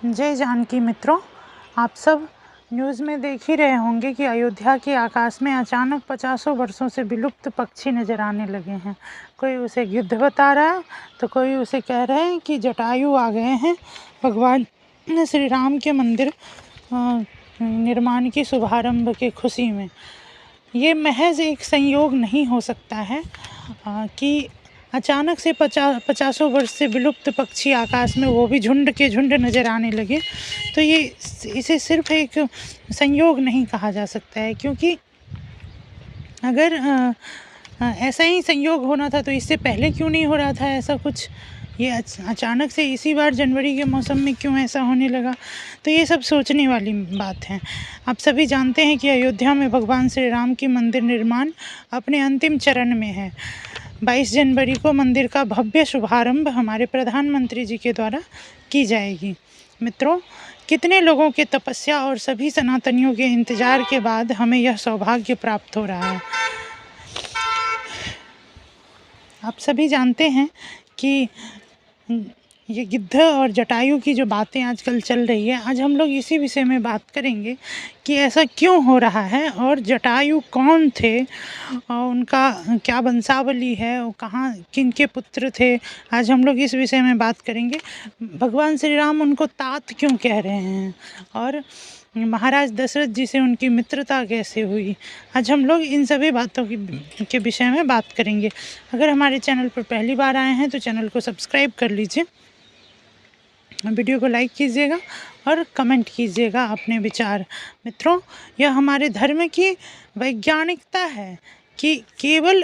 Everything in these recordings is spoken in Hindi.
जय जानकी मित्रों, आप सब न्यूज़ में देख ही रहे होंगे कि अयोध्या के आकाश में अचानक 50 वर्षों से विलुप्त पक्षी नज़र आने लगे हैं। कोई उसे गिद्ध बता रहा है तो कोई उसे कह रहे हैं कि जटायु आ गए हैं भगवान श्री राम के मंदिर निर्माण की शुभारंभ के खुशी में। ये महज एक संयोग नहीं हो सकता है कि अचानक से 50 वर्ष से विलुप्त पक्षी आकाश में वो भी झुंड के झुंड नज़र आने लगे। तो ये इसे सिर्फ एक संयोग नहीं कहा जा सकता है, क्योंकि अगर ऐसा ही संयोग होना था तो इससे पहले क्यों नहीं हो रहा था ऐसा कुछ। ये अचानक से इसी बार जनवरी के मौसम में क्यों ऐसा होने लगा। तो ये सब सोचने वाली बात है। आप सभी जानते हैं कि अयोध्या में भगवान श्री राम की मंदिर निर्माण अपने अंतिम चरण में है। 22 जनवरी को मंदिर का भव्य शुभारंभ हमारे प्रधानमंत्री जी के द्वारा की जाएगी। मित्रों, कितने लोगों के तपस्या और सभी सनातनियों के इंतजार के बाद हमें यह सौभाग्य प्राप्त हो रहा है। आप सभी जानते हैं कि ये गिद्ध और जटायु की जो बातें आजकल चल रही है, आज हम लोग इसी विषय में बात करेंगे कि ऐसा क्यों हो रहा है और जटायु कौन थे और उनका क्या वंशावली है और कहाँ किनके पुत्र थे। आज हम लोग इस विषय में बात करेंगे। भगवान श्री राम उनको तात क्यों कह रहे हैं और महाराज दशरथ जी से उनकी मित्रता कैसे हुई। आज हम लोग इन सभी बातों के विषय में बात करेंगे। अगर हमारे चैनल पर पहली बार आए हैं तो चैनल को सब्सक्राइब कर लीजिए, वीडियो को लाइक कीजिएगा और कमेंट कीजिएगा अपने विचार। मित्रों, यह हमारे धर्म की वैज्ञानिकता है कि केवल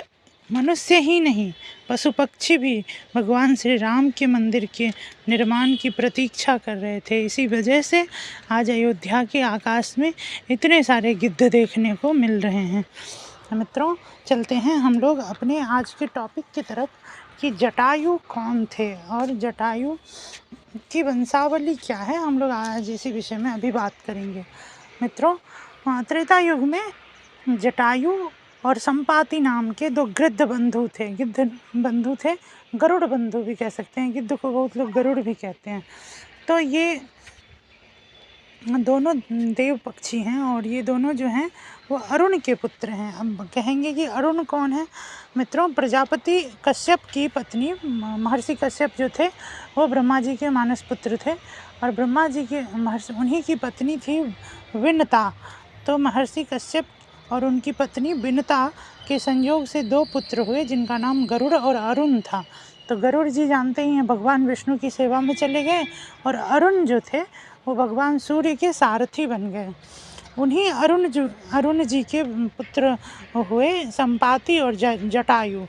मनुष्य ही नहीं, पशु पक्षी भी भगवान श्री राम के मंदिर के निर्माण की प्रतीक्षा कर रहे थे। इसी वजह से आज अयोध्या के आकाश में इतने सारे गिद्ध देखने को मिल रहे हैं। मित्रों, चलते हैं हम लोग अपने आज के टॉपिक की तरफ कि जटायु कौन थे और जटायु की वंशावली क्या है। हम लोग आज इसी विषय में अभी बात करेंगे। मित्रों, त्रेता युग में जटायु और संपाति नाम के दो गिद्ध बंधु थे। गिद्ध बंधु थे, गरुड़ बंधु भी कह सकते हैं, गिद्ध को बहुत लोग गरुड़ भी कहते हैं। तो ये दोनों देव पक्षी हैं और ये दोनों जो हैं वो अरुण के पुत्र हैं। अब कहेंगे कि अरुण कौन है। मित्रों, प्रजापति कश्यप की पत्नी महर्षि कश्यप जो थे वो ब्रह्मा जी के मानस पुत्र थे और ब्रह्मा जी के उन्हीं की पत्नी थी विनता। तो महर्षि कश्यप और उनकी पत्नी विनता के संयोग से दो पुत्र हुए जिनका नाम गरुड़ और अरुण था। तो गरुड़ जी जानते ही हैं, भगवान विष्णु की सेवा में चले गए और अरुण जो थे वो भगवान सूर्य के सारथी बन गए। उन्हीं अरुण जी के पुत्र हुए संपाति और जटायु।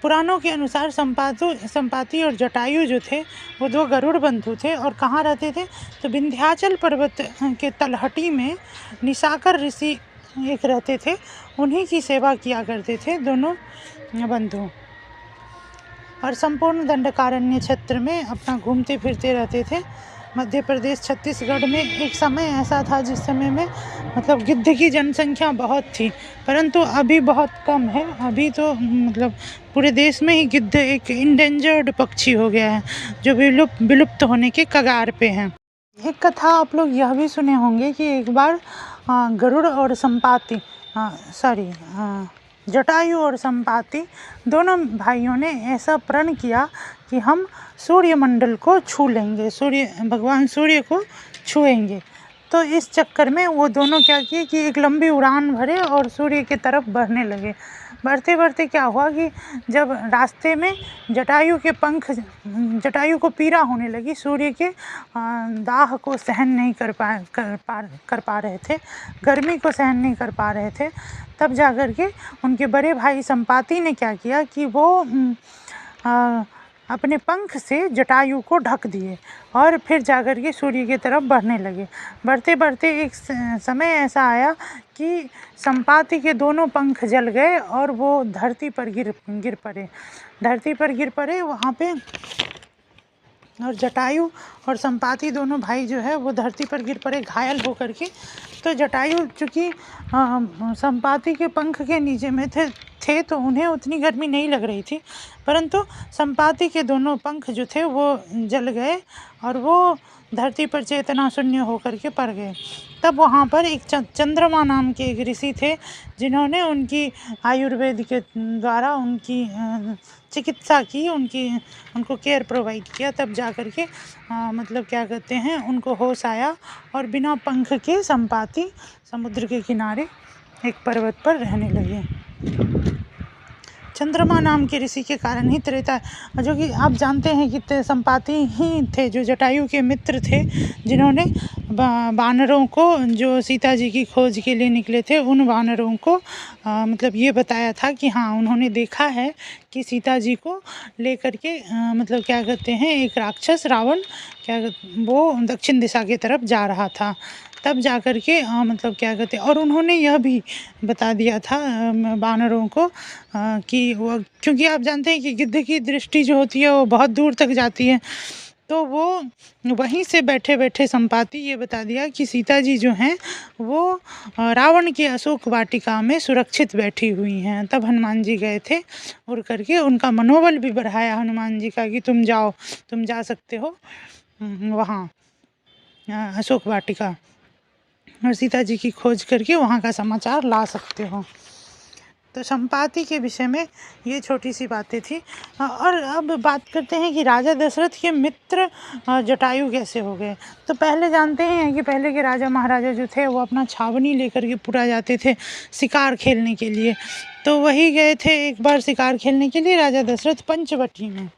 पुराणों के अनुसार संपाति और जटायु जो थे वो दो गरुड़ बंधु थे और कहाँ रहते थे तो विंध्याचल पर्वत के तलहटी में निशाकर ऋषि एक रहते थे। उन्हीं की सेवा किया करते थे दोनों बंधु और संपूर्ण दंडकारण्य क्षेत्र में अपना घूमते फिरते रहते थे। मध्य प्रदेश छत्तीसगढ़ में एक समय ऐसा था जिस समय में मतलब गिद्ध की जनसंख्या बहुत थी, परंतु अभी बहुत कम है। अभी तो मतलब पूरे देश में ही गिद्ध एक इंडेंजर्ड पक्षी हो गया है जो विलुप्त होने के कगार पे है। एक कथा आप लोग यह भी सुने होंगे कि एक बार गरुड़ और संपाति जटायु और संपाति दोनों भाइयों ने ऐसा प्रण किया कि हम सूर्यमंडल को छू लेंगे, भगवान सूर्य को छुएंगे। तो इस चक्कर में वो दोनों क्या किए कि एक लंबी उड़ान भरे और सूर्य की तरफ बढ़ने लगे। बढ़ते बढ़ते क्या हुआ कि जब रास्ते में जटायु को पीड़ा होने लगी, सूर्य के दाह को सहन नहीं कर पा रहे थे, गर्मी को सहन नहीं कर पा रहे थे। तब जाकर के उनके बड़े भाई संपाति ने क्या किया कि वो अपने पंख से जटायु को ढक दिए और फिर जाकर के सूर्य की तरफ बढ़ने लगे। बढ़ते बढ़ते एक समय ऐसा आया कि संपाति के दोनों पंख जल गए और वो धरती पर गिर पड़े वहाँ पे। और जटायु और संपाति दोनों भाई जो है वो धरती पर गिर पड़े घायल होकर के। तो जटायु चूँकि संपाति के पंख के नीचे में थे थे तो उन्हें उतनी गर्मी नहीं लग रही थी, परंतु संपाति के दोनों पंख जो थे वो जल गए और वो धरती पर चेतना शून्य होकर के पड़ गए। तब वहाँ पर एक चंद्रमा नाम के एक ऋषि थे, जिन्होंने उनकी आयुर्वेद के द्वारा उनकी चिकित्सा की, उनको केयर प्रोवाइड किया। तब जा कर के मतलब क्या कहते हैं, उनको होश आया और बिना पंख के संपाति समुद्र के किनारे एक पर्वत पर रहने लगे। चंद्रमा नाम के ऋषि के कारण ही त्रेता, जो कि आप जानते हैं कि संपाति ही थे जो जटायु के मित्र थे, जिन्होंने वानरों को, जो सीता जी की खोज के लिए निकले थे, उन वानरों को मतलब ये बताया था कि हाँ, उन्होंने देखा है कि सीता जी को लेकर के मतलब क्या कहते हैं, एक राक्षस रावण वो दक्षिण दिशा की तरफ जा रहा था। तब जा कर के मतलब क्या कहते हैं, और उन्होंने यह भी बता दिया था वानरों को कि वो, क्योंकि आप जानते हैं कि गिद्ध की दृष्टि जो होती है वो बहुत दूर तक जाती है, तो वो वहीं से बैठे बैठे संपाति ये बता दिया कि सीता जी जो हैं वो रावण की अशोक वाटिका में सुरक्षित बैठी हुई हैं। तब हनुमान जी गए थे उड़ करके, उनका मनोबल भी बढ़ाया हनुमान जी का कि तुम जाओ, तुम जा सकते हो वहाँ अशोक वाटिका और सीता जी की खोज करके वहाँ का समाचार ला सकते हो। तो संपाति के विषय में ये छोटी सी बातें थी। और अब बात करते हैं कि राजा दशरथ के मित्र जटायु कैसे हो गए। तो पहले जानते हैं कि पहले के राजा महाराजा जो थे वो अपना छावनी लेकर के पूरा जाते थे शिकार खेलने के लिए। तो वही गए थे एक बार शिकार खेलने के लिए राजा दशरथ पंचवटी में।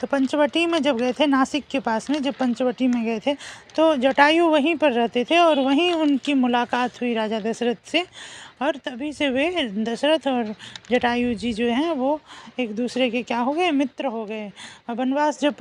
तो पंचवटी में जब गए थे, नासिक के पास में जब पंचवटी में गए थे, तो जटायु वहीं पर रहते थे और वहीं उनकी मुलाकात हुई राजा दशरथ से, और तभी से वे दशरथ और जटायु जी जो हैं वो एक दूसरे के क्या हो गए, मित्र हो गए। और वनवास जब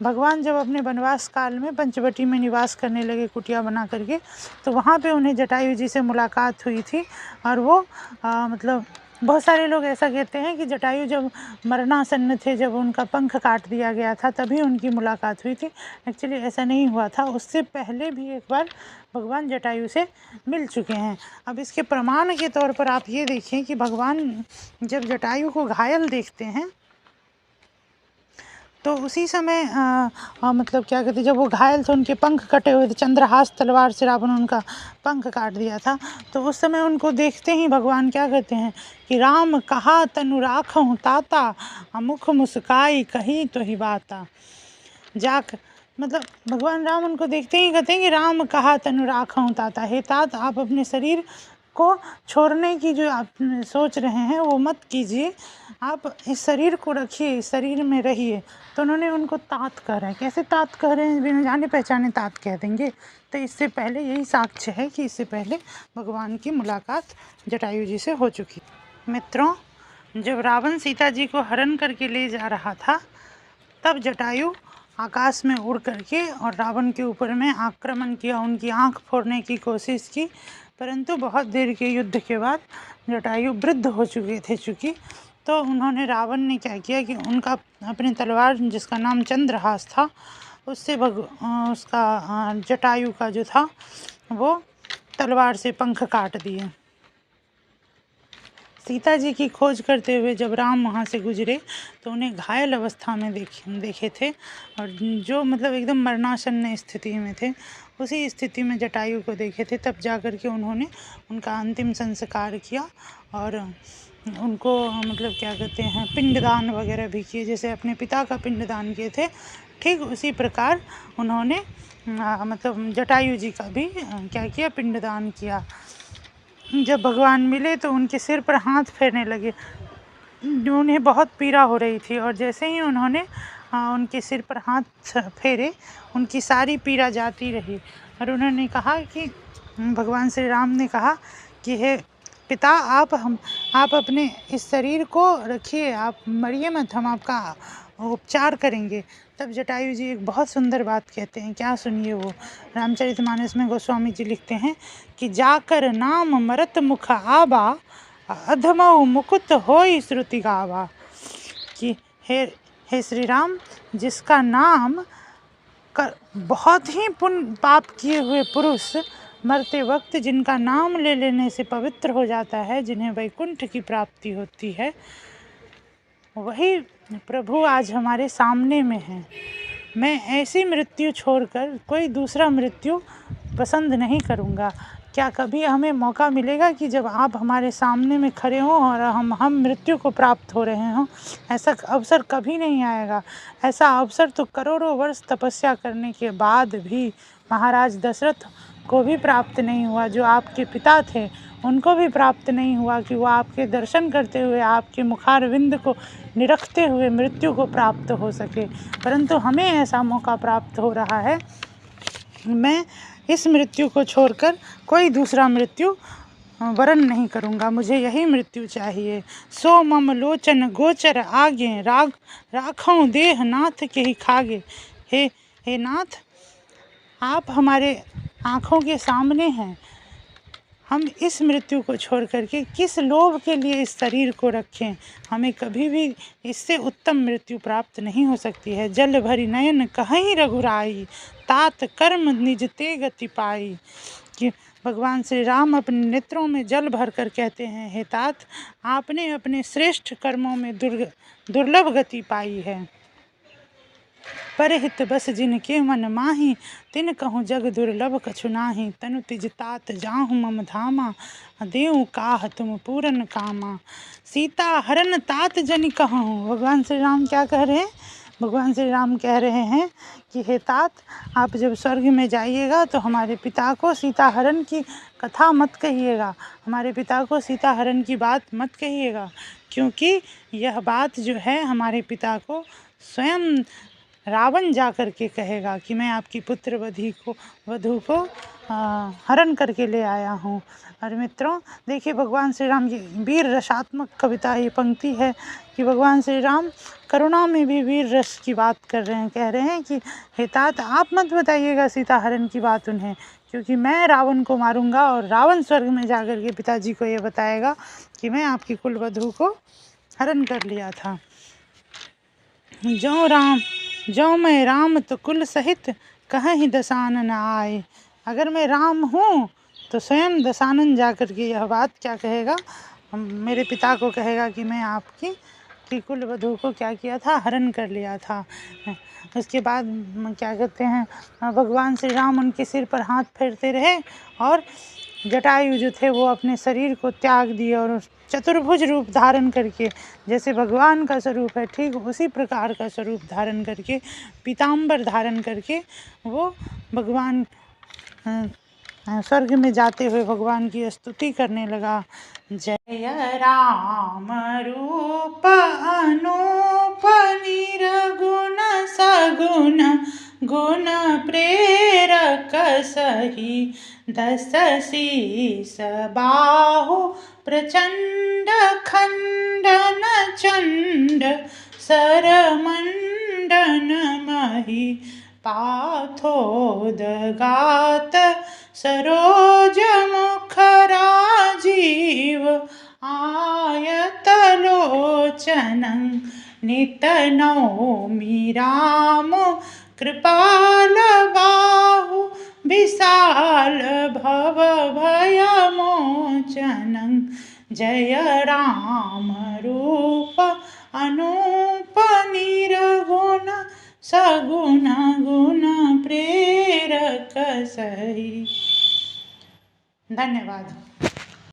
भगवान जब अपने वनवास काल में पंचवटी में निवास करने लगे कुटिया बना करके, तो वहाँ पे उन्हें जटायु जी से मुलाकात हुई थी। और वो मतलब बहुत सारे लोग ऐसा कहते हैं कि जटायु जब मरणासन्न थे, जब उनका पंख काट दिया गया था, तभी उनकी मुलाकात हुई थी। एक्चुअली ऐसा नहीं हुआ था, उससे पहले भी एक बार भगवान जटायु से मिल चुके हैं। अब इसके प्रमाण के तौर पर आप ये देखें कि भगवान जब जटायु को घायल देखते हैं, तो उसी समय मतलब क्या कहते हैं, जब वो घायल थे, उनके पंख कटे हुए थे, चंद्रहास तलवार से रावण उनका पंख काट दिया था, तो उस समय उनको देखते ही भगवान क्या कहते हैं कि राम कहा तनु राखहु ताता, मुख मुस्काई कही तो ही बाता। जाक मतलब भगवान राम उनको देखते ही कहते हैं कि राम कहा तनु राखहु ताता, हे तात, आप अपने शरीर को छोड़ने की जो आप सोच रहे हैं वो मत कीजिए, आप इस शरीर को रखिए, इस शरीर में रहिए। तो उन्होंने उनको तात कह रहे हैं। कैसे तात कह रहे हैं, बिना जाने पहचाने तात कह देंगे। तो इससे पहले यही साक्ष्य है कि इससे पहले भगवान की मुलाकात जटायु जी से हो चुकी। मित्रों, जब रावण सीता जी को हरण करके ले जा रहा था, तब जटायु आकाश में उड़ करके और रावण के ऊपर में आक्रमण किया, उनकी आंख फोड़ने की कोशिश की, परंतु बहुत देर के युद्ध के बाद जटायु वृद्ध हो चुके थे चूँकि, तो उन्होंने, रावण ने क्या किया कि उनका अपनी तलवार जिसका नाम चंद्रहास था, उससे उसका जटायु का जो था वो तलवार से पंख काट दिए। सीता जी की खोज करते हुए जब राम वहाँ से गुजरे तो उन्हें घायल अवस्था में देखे थे, और जो मतलब एकदम मरणासन्न स्थिति में थे, उसी स्थिति में जटायु को देखे थे। तब जा कर के उन्होंने उनका अंतिम संस्कार किया और उनको मतलब क्या कहते हैं, पिंडदान वगैरह भी किए, जैसे अपने पिता का पिंडदान किए थे, ठीक उसी प्रकार उन्होंने मतलब जटायु जी का भी क्या किया, पिंडदान किया। जब भगवान मिले तो उनके सिर पर हाथ फेरने लगे, उन्हें बहुत पीड़ा हो रही थी, और जैसे ही उन्होंने उनके सिर पर हाथ फेरे, उनकी सारी पीड़ा जाती रही। और उन्होंने कहा कि भगवान श्री राम ने कहा कि हे पिता, आप अपने इस शरीर को रखिए, आप मरिए मत, हम आपका उपचार करेंगे। तब जटायु जी एक बहुत सुंदर बात कहते हैं, क्या सुनिए वो। रामचरितमानस में गोस्वामी जी लिखते हैं कि जाकर नाम मरत मुख आबा, अधमऊ मुकुट होई श्रुति गावा। कि हे श्री राम, जिसका नाम कर बहुत ही पुण्य पाप किए हुए पुरुष मरते वक्त जिनका नाम ले लेने से पवित्र हो जाता है, जिन्हें वैकुंठ की प्राप्ति होती है, वही प्रभु आज हमारे सामने में हैं। मैं ऐसी मृत्यु छोड़कर कोई दूसरा मृत्यु पसंद नहीं करूँगा। क्या कभी हमें मौका मिलेगा कि जब आप हमारे सामने में खड़े हों और हम मृत्यु को प्राप्त हो रहे हों? ऐसा अवसर कभी नहीं आएगा। ऐसा अवसर तो करोड़ों वर्ष तपस्या करने के बाद भी महाराज दशरथ को भी प्राप्त नहीं हुआ, जो आपके पिता थे उनको भी प्राप्त नहीं हुआ कि वो आपके दर्शन करते हुए, आपके मुखारविंद को निरखते हुए मृत्यु को प्राप्त हो सके। परंतु हमें ऐसा मौका प्राप्त हो रहा है। मैं इस मृत्यु को छोड़कर कोई दूसरा मृत्यु वरण नहीं करूँगा, मुझे यही मृत्यु चाहिए। सो मम लोचन गोचर आगे, राखों देह नाथ के ही खागे। हे नाथ, आप हमारे आँखों के सामने हैं। हम इस मृत्यु को छोड़ करके किस लोभ के लिए इस शरीर को रखें? हमें कभी भी इससे उत्तम मृत्यु प्राप्त नहीं हो सकती है। जल भरी नयन कहीं रघुराई, तात कर्म निज ते गति पाई। कि भगवान श्री राम अपने नेत्रों में जल भर कर कहते हैं, हे तात, आपने अपने श्रेष्ठ कर्मों में दुर्लभ गति पाई है। परहित बस जिनके मन माही, तिन कहूँ जग दुर्लभ कछु नाही। तनु तिज तात जाहु मम धामा, देऊ काह तुम पूरन कामा। सीता हरन तात जनि कहूँ। भगवान श्री राम क्या कह रहे हैं? भगवान श्री राम कह रहे हैं कि हे तात, आप जब स्वर्ग में जाइएगा तो हमारे पिता को सीता हरण की कथा मत कहिएगा, हमारे पिता को सीता हरण की बात मत कहिएगा, क्योंकि यह बात जो है हमारे पिता को स्वयं रावण जा कर के कहेगा कि मैं आपकी पुत्र वधू को हरण करके ले आया हूँ। और मित्रों देखिए, भगवान श्री राम, ये वीर रसात्मक कविता, ये पंक्ति है कि भगवान श्री राम करुणा में भी वीर रस की बात कर रहे हैं। कह रहे हैं कि हे तात, आप मत बताइएगा सीता हरण की बात उन्हें, क्योंकि मैं रावण को मारूंगा और रावण स्वर्ग में जाकर के पिताजी को ये बताएगा कि मैं आपकी कुल वधू को हरण कर लिया था। जो मैं राम तो कुल सहित कहीं दशानन आए। अगर मैं राम हूँ तो स्वयं दशानन जाकर के यह बात क्या कहेगा, मेरे पिता को कहेगा कि मैं आपकी कुल वधू को क्या किया था, हरण कर लिया था। उसके बाद क्या कहते हैं, भगवान श्री राम उनके सिर पर हाथ फेरते रहे और जटायु जो थे वो अपने शरीर को त्याग दिए और चतुर्भुज रूप धारण करके, जैसे भगवान का स्वरूप है ठीक उसी प्रकार का स्वरूप धारण करके, पीताम्बर धारण करके वो भगवान स्वर्ग में जाते हुए भगवान की स्तुति करने लगा। जय राम रूप अनूप निरगुण सगुण, गुण प्रेरक सही। दस शीस बाहु प्रचंड खंडन चंड, सरमंडन मही। पाथोदगात सरोज मुख राजीव, आयत लोचनं नित नौमि राम। कृपाल बाहु विशाल भव भय मोचनं, जय राम रूप अनूप निरगुण सगुण, गुण प्रेरक सही। धन्यवाद।